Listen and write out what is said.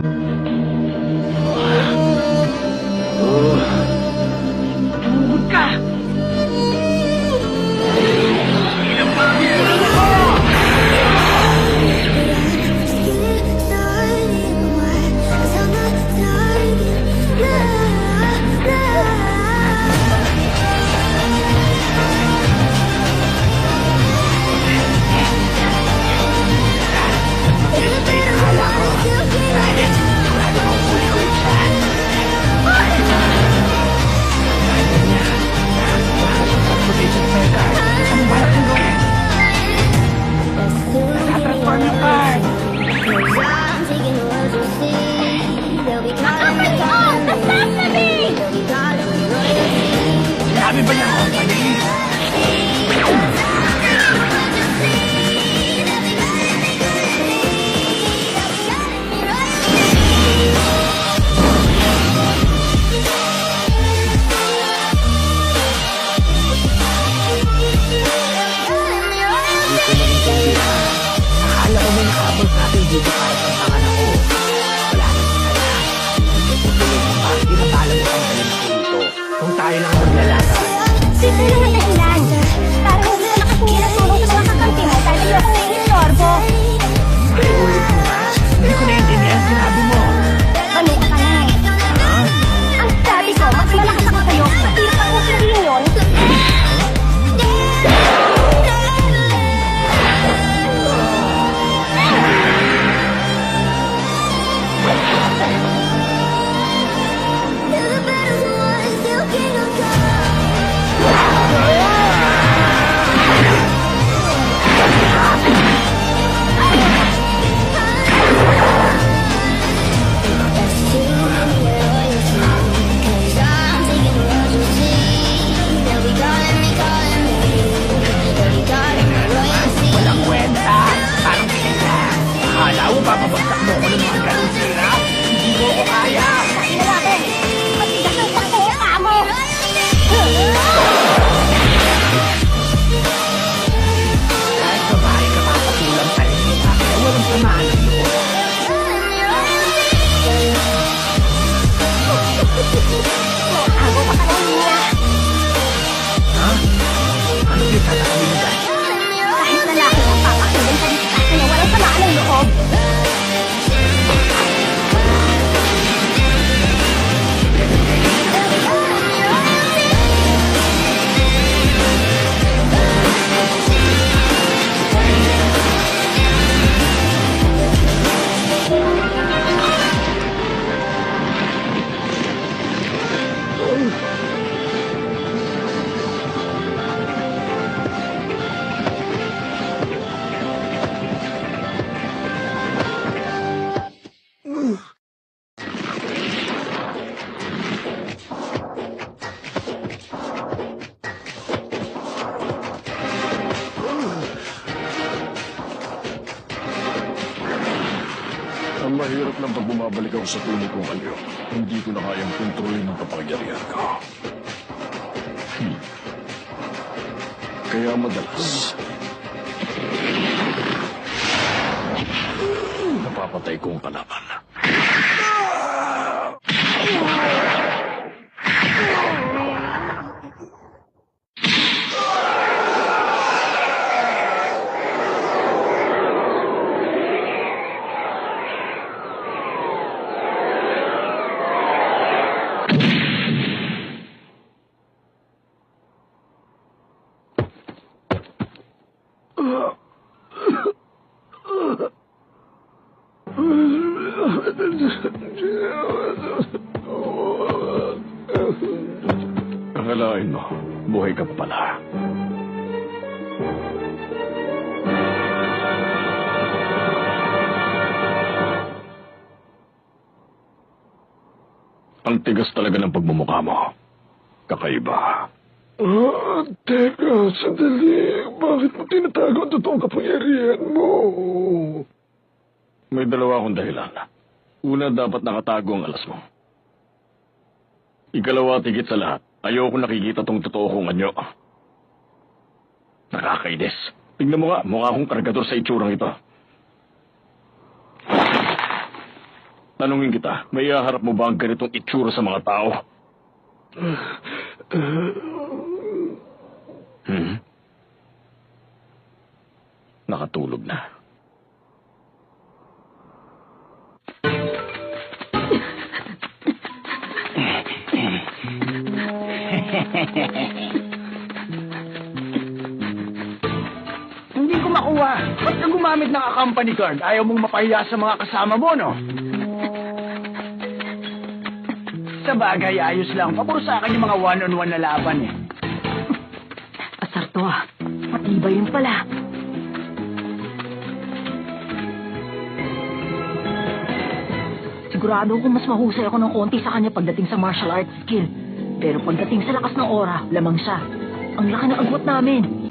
Tumugod ka! Ilang pamilya mo! Sabi ba niya ako? Akala ko may nakaabot sa ating dito para sa panganak ko. Wala na sa kanya. Bakit pinabala mo ang galing ko dito? Kung tayo lang ang maglalaban. Simple lang ang dahilan. Para hindi na nakatingin ang tulong sa mga kakampi mo dahil ayoko na inistorbo. Ulit mo ba? Hindi ko naiintindihan ang sinabi mo. Ano ka na eh? Ha? Ang sabi ko, mas malakas ako sa'yo. Hirap ako sabihin yun. Walang kwenta. Parang pinila. Akala mo papabagsak mo ko ng mga ganun sira? Hindi ko ako kaya. Sabi na natin, matigas ang sakto ang paa mo. Kahit babae ka papatulang sa rin ka, kaya walang samaan ng loob. Ako pa ka lang niya. Ha? Ano pinagkakawin mo dahil? Kahit lalaki ang papakilan sa diskarte na walang samaan ng loob. Ang mahirap lang pag bumabalik ako sa tunay kong anyo. Hindi ko na kayang kontrolin ang kapangyarihan ko. Kaya madalas, napapatay ko ang kalaban. Akalain mo, buhay ka pa pala. Ang tigas talaga ng pagmumukha mo. Kakaiba. Teka, sandali. Bakit mo tinatago ang totoong kapangyarihan mo? May dalawa akong dahilan. Una, dapat nakatago ang alas mo. Ikalawa, tigit sa lahat, ayoko nakikita tong totoo kong anyo. Nakakainis. Tignan mo nga, mukha akong kargador sa itsurang ito. Tanungin kita, may haharap mo ba ang ganitong itsura sa mga tao? Nakatulog na. Hindi ko makuha. Ba't ka gumamit ng company card? Ayaw mong mapahiya sa mga kasama mo, no? Sa bagay, ayos lang. Papuro sa akin yung mga one-on-one na laban, eh. Asar to ah. Matibay yun pala. Sigurado kung mas mahusay ako ng konti sa kanya pagdating sa martial arts skill. Pero pagdating sa lakas ng aura, lamang siya. Ang laki ng agwat namin.